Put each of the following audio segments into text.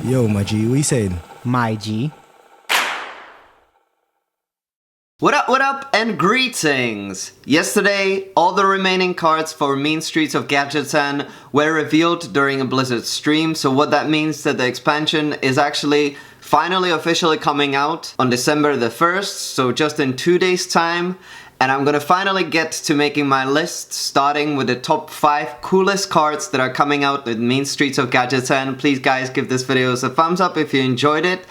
Yo, my G, what you saying? My G. What up, and greetings! Yesterday, all the remaining cards for Mean Streets of Gadgetzan were revealed during a Blizzard stream, so what that means that the expansion is actually finally officially coming out on December the 1st, so just in 2 days time. And I'm gonna finally get to making my list, starting with the top 5 coolest cards that are coming out in Mean Streets of Gadgetzan. Please guys, give this video a thumbs up if you enjoyed it.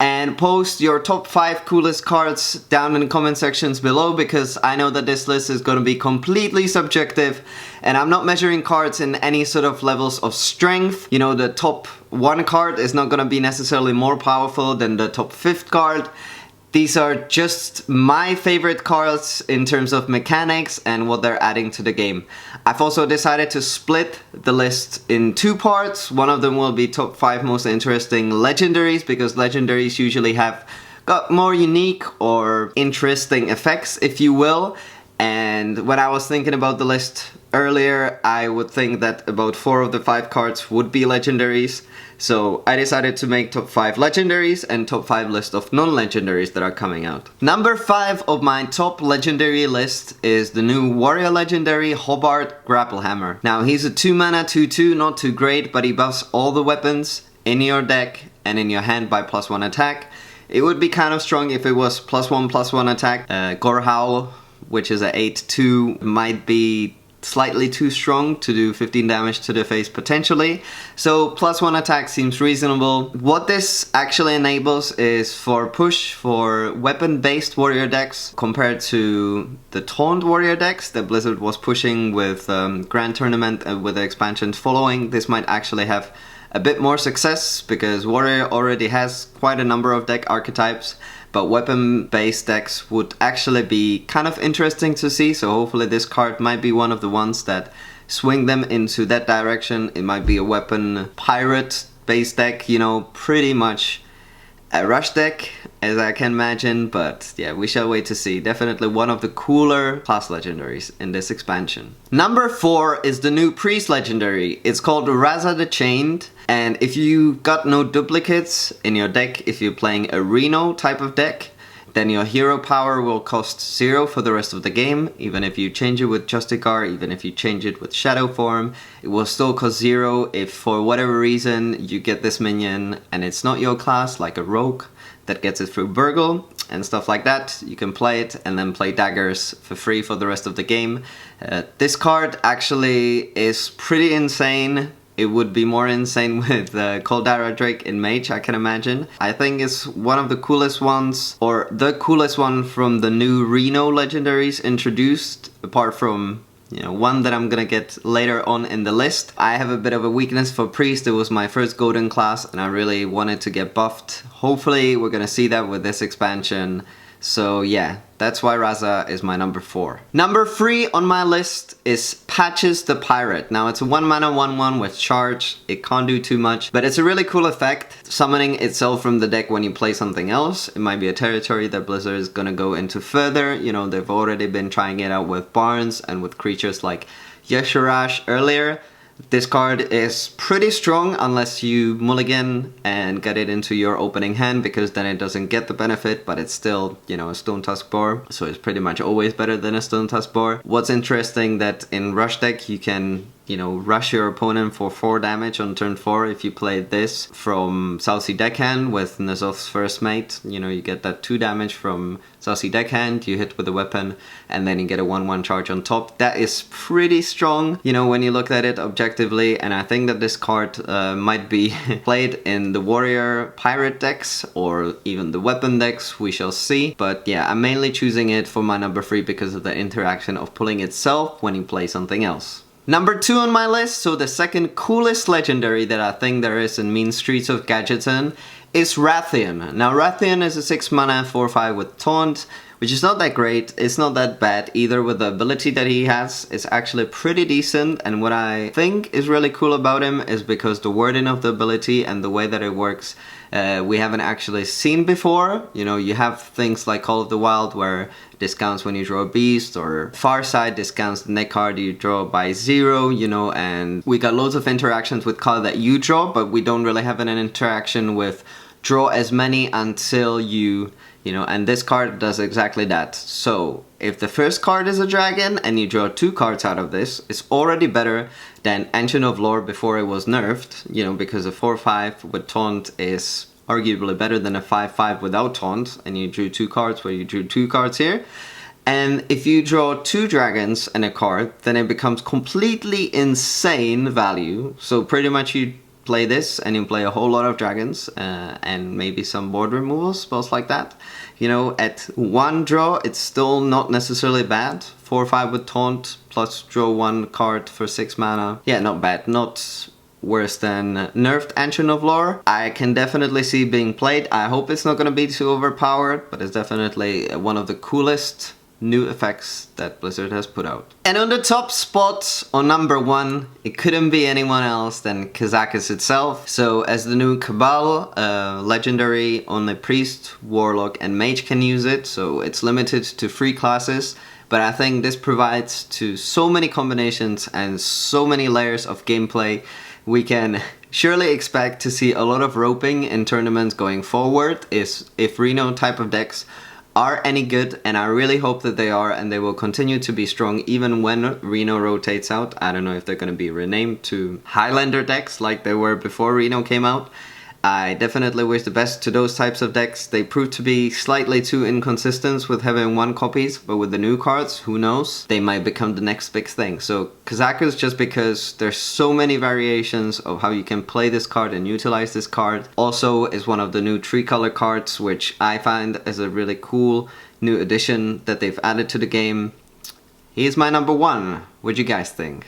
And post your top 5 coolest cards down in the comment sections below, because I know that this list is going to be completely subjective and I'm not measuring cards in any sort of levels of strength. You know, the top 1 card is not going to be necessarily more powerful than the top 5th card. These are just my favorite cards in terms of mechanics and what they're adding to the game. I've also decided to split the list in 2 parts. One of them will be top 5 most interesting legendaries, because legendaries usually have got more unique or interesting effects, if you will. And when I was thinking about the list earlier, I would think that about 4 of the 5 cards would be legendaries. So I decided to make top 5 legendaries and top 5 list of non-legendaries that are coming out. Number 5 of my top legendary list is the new warrior legendary Hobart Grapplehammer. Now he's a 2 mana 2/2, not too great, but he buffs all the weapons in your deck and in your hand by +1 attack. It would be kind of strong if it was +1/+1 attack. Gorehowl, which is a 8/2, might be slightly too strong to do 15 damage to the face potentially. So +1 attack seems reasonable. What this actually enables is for push for weapon-based warrior decks compared to the taunt warrior decks that Blizzard was pushing with Grand Tournament and with the expansions following. This might actually have a bit more success because warrior already has quite a number of deck archetypes. But weapon-based decks would actually be kind of interesting to see, so hopefully this card might be one of the ones that swing them into that direction. It might be a weapon pirate-based deck, you know, pretty much a rush deck, as I can imagine, but yeah, we shall wait to see. Definitely one of the cooler class legendaries in this expansion. Number 4 is the new priest legendary. It's called Raza the Chained, and if you got no duplicates in your deck, if you're playing a Reno type of deck, then your hero power will cost 0 for the rest of the game. Even if you change it with Justicar, even if you change it with Shadow Form, it will still cost 0 if for whatever reason you get this minion and it's not your class, like a rogue that gets it through Burgle and stuff like that. You can play it and then play daggers for free for the rest of the game. This card actually is pretty insane. It would be more insane with Caldara Drake in Mage, I can imagine. I think it's one of the coolest ones, or the coolest one from the new Reno legendaries introduced, apart from, you know, one that I'm gonna get later on in the list. I have a bit of a weakness for Priest. It was my first golden class and I really wanted to get buffed. Hopefully we're gonna see that with this expansion. So yeah, that's why Raza is my number 4. Number 3 on my list is Patches the Pirate. Now it's a 1 mana 1/1 with charge. It can't do too much, but it's a really cool effect, summoning itself from the deck when you play something else. It might be a territory that Blizzard is gonna go into further. You know, they've already been trying it out with Barns and with creatures like Yesharash earlier. This card is pretty strong unless you mulligan and get it into your opening hand, because then it doesn't get the benefit, but it's still, you know, a Stone Tusk Boar, so it's pretty much always better than a Stone Tusk Boar. What's interesting that in Rush deck you can, you know, rush your opponent for 4 damage on turn 4 if you play this from Southsea Deckhand with N'Zoth's First Mate. You know, you get that 2 damage from Southsea Deckhand, you hit with a weapon, and then you get a 1/1 charge on top. That is pretty strong, you know, when you look at it objectively, and I think that this card might be played in the warrior pirate decks or even the weapon decks, we shall see. But yeah, I'm mainly choosing it for my number 3 because of the interaction of pulling itself when you play something else. Number 2 on my list, so the second coolest legendary that I think there is in Mean Streets of Gadgetzan, is Rathian. Now Rathian is a 6 mana 4/5 with taunt. which is not that great. It's not that bad either with the ability that he has. It's actually pretty decent, and what I think is really cool about him is because the wording of the ability and the way that it works, we haven't actually seen before. You know, you have things like Call of the Wild where discounts when you draw a beast, or Farside discounts the next card you draw by 0, you know, and we got loads of interactions with card that you draw, but we don't really have an interaction with draw as many until you know, and this card does exactly that. So if the first card is a dragon and you draw 2 cards out of this, it's already better than Ancient of Lore before it was nerfed, you know, because a 4/5 with taunt is arguably better than a 5/5 without taunt, and you drew 2 cards where you drew 2 cards here. And if you draw 2 dragons and a card, then it becomes completely insane value. So pretty much you play this and you play a whole lot of dragons and maybe some board removal spells like that. You know, at 1 draw it's still not necessarily bad. 4/5 with taunt plus draw 1 card for 6 mana. Yeah, not bad. Not worse than nerfed Ancient of Lore. I can definitely see being played. I hope it's not going to be too overpowered, but it's definitely one of the coolest new effects that Blizzard has put out. And on the top spot, on number 1, it couldn't be anyone else than Kazakus itself. So as the new Cabal, legendary, only Priest, Warlock and Mage can use it, so it's limited to 3 classes. But I think this provides to so many combinations and so many layers of gameplay. We can surely expect to see a lot of roping in tournaments going forward if Reno type of decks are any good, and I really hope that they are, and they will continue to be strong even when Reno rotates out. I don't know if they're going to be renamed to Highlander decks like they were before Reno came out. I definitely wish the best to those types of decks. They prove to be slightly too inconsistent with having 1 copies, but with the new cards, who knows? They might become the next big thing. So Kazakus, just because there's so many variations of how you can play this card and utilize this card, also is one of the new 3-color cards, which I find is a really cool new addition that they've added to the game. He is my number 1. What do you guys think?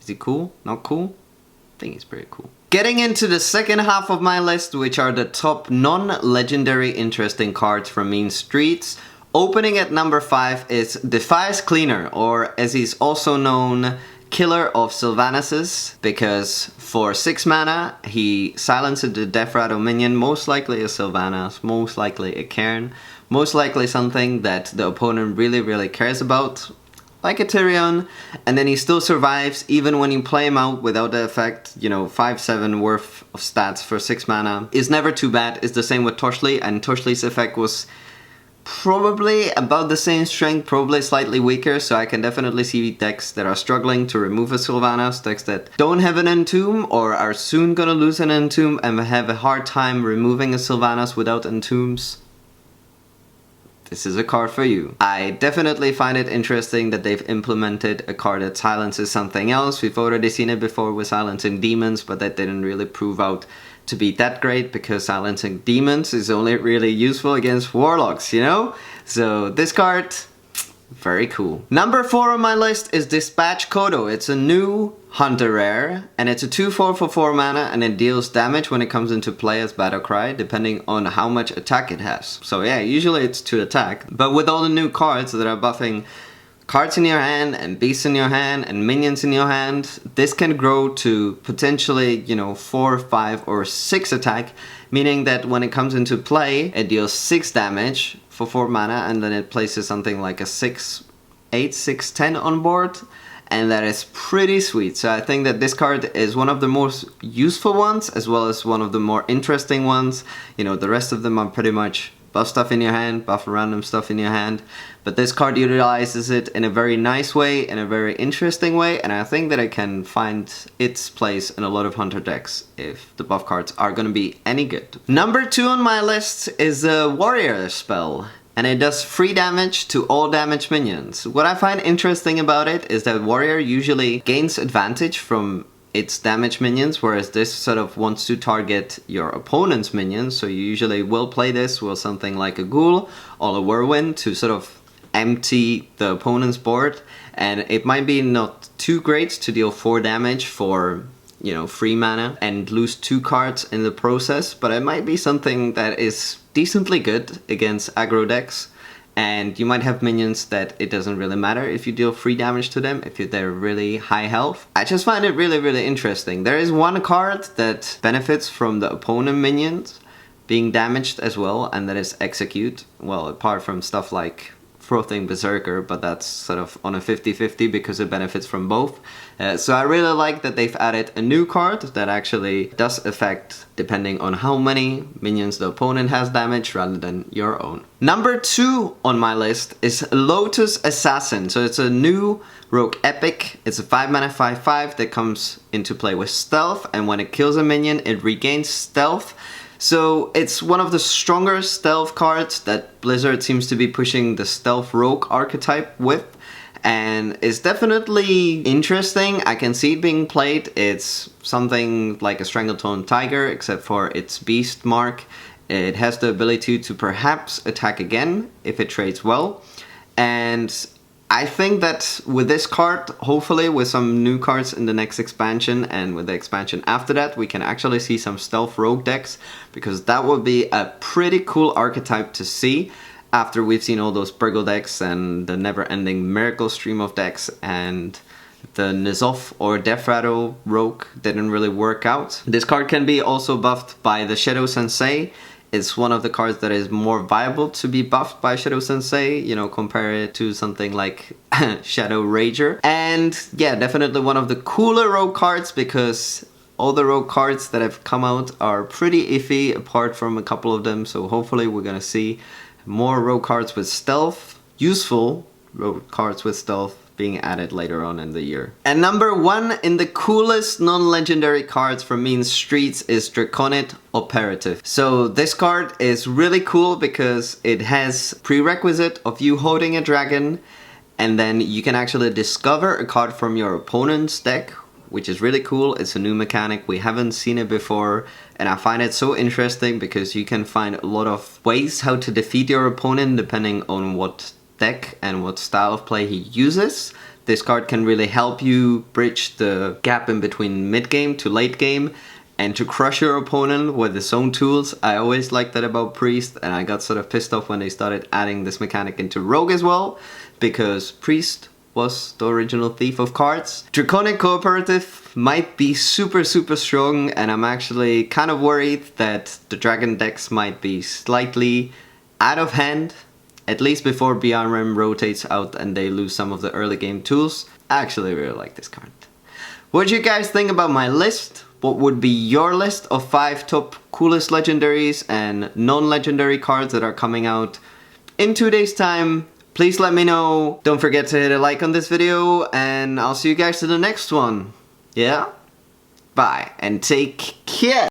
Is he cool? Not cool? I think he's pretty cool. Getting into the second half of my list, which are the top non-legendary interesting cards from Mean Streets. Opening at number 5 is Defias Cleaner, or as he's also known, Killer of Sylvanas, because for 6 mana he silences the Death Rattle minion, most likely a Sylvanas, most likely a Cairn, most likely something that the opponent really cares about, like a Tyrion, and then he still survives even when you play him out without the effect. You know, 5/7 worth of stats for 6 mana is never too bad. It's the same with Toshli, and Toshli's effect was probably about the same strength, probably slightly weaker, so I can definitely see decks that are struggling to remove a Sylvanas, decks that don't have an Entomb or are soon gonna lose an Entomb and have a hard time removing a Sylvanas without Entombs. This is a card for you. I definitely find it interesting that they've implemented a card that silences something else. We've already seen it before with silencing demons, but that didn't really prove out to be that great because silencing demons is only really useful against warlocks, you know? So this card, very cool. Number 4 on my list is Dispatch Kodo. It's a new Hunter rare, and it's a 2/4 for 4 mana, and it deals damage when it comes into play as Battle Cry, depending on how much attack it has. So yeah, usually it's to attack, but with all the new cards that are buffing cards in your hand, and beasts in your hand, and minions in your hand, this can grow to potentially, you know, 4, 5, or 6 attack, meaning that when it comes into play, it deals 6 damage for 4 mana, and then it places something like a 6/8, 6/10 on board. And that is pretty sweet. So I think that this card is one of the most useful ones, as well as one of the more interesting ones. You know, the rest of them are pretty much buff stuff in your hand, buff random stuff in your hand. But this card utilizes it in a very nice way, in a very interesting way, and I think that it can find its place in a lot of Hunter decks if the buff cards are gonna be any good. Number 2 on my list is a Warrior spell, and it does 3 damage to all damaged minions. What I find interesting about it is that Warrior usually gains advantage from its damaged minions, whereas this sort of wants to target your opponent's minions, so you usually will play this with something like a Ghoul or a Whirlwind to sort of empty the opponent's board, and it might be not too great to deal 4 damage for, you know, 3 mana and lose 2 cards in the process, but it might be something that is decently good against aggro decks. And you might have minions that it doesn't really matter if you deal free damage to them, if they're really high health. I just find it really interesting. There is one card that benefits from the opponent minions being damaged as well, and that is Execute. Well, apart from stuff like Frothing Berserker, but that's sort of on a 50-50 because it benefits from both. So I really like that they've added a new card that actually does affect depending on how many minions the opponent has damaged rather than your own. Number 2 on my list is Lotus Assassin. So it's a new rogue epic. It's a 5 mana 5/5 that comes into play with stealth, and when it kills a minion it regains stealth. So it's one of the stronger stealth cards that Blizzard seems to be pushing the stealth rogue archetype with, and it's definitely interesting. I can see it being played. It's something like a Strangletongue Tiger except for its beast mark. It has the ability to perhaps attack again if it trades well, and I think that with this card, hopefully with some new cards in the next expansion and with the expansion after that, we can actually see some stealth rogue decks, because that would be a pretty cool archetype to see after we've seen all those Burgle decks and the never-ending Miracle stream of decks, and the N'Zoth or Death Rattle rogue didn't really work out. This card can be also buffed by the Shadow Sensei. It's one of the cards that is more viable to be buffed by Shadow Sensei, you know, compare it to something like Shadow Rager. And yeah, definitely one of the cooler rogue cards, because all the rogue cards that have come out are pretty iffy apart from a couple of them. So hopefully we're gonna see more rogue cards with stealth, useful rogue cards with stealth, being added later on in the year. And number 1 in the coolest non-legendary cards from Mean Streets is Draconic Operative. So this card is really cool because it has prerequisite of you holding a dragon, and then you can actually discover a card from your opponent's deck, which is really cool. It's a new mechanic, we haven't seen it before, and I find it so interesting because you can find a lot of ways how to defeat your opponent depending on what deck and what style of play he uses. This card can really help you bridge the gap in between mid game to late game and to crush your opponent with its own tools. I always liked that about Priest, and I got sort of pissed off when they started adding this mechanic into Rogue as well, because Priest was the original thief of cards. Draconic Cooperative might be super strong, and I'm actually kind of worried that the dragon decks might be slightly out of hand, at least before Beyond Realm rotates out and they lose some of the early game tools. I actually really like this card. What do you guys think about my list? What would be your list of 5 top coolest legendaries and non-legendary cards that are coming out in 2 days time? Please let me know. Don't forget to hit a like on this video, and I'll see you guys in the next one. Yeah? Bye, and take care!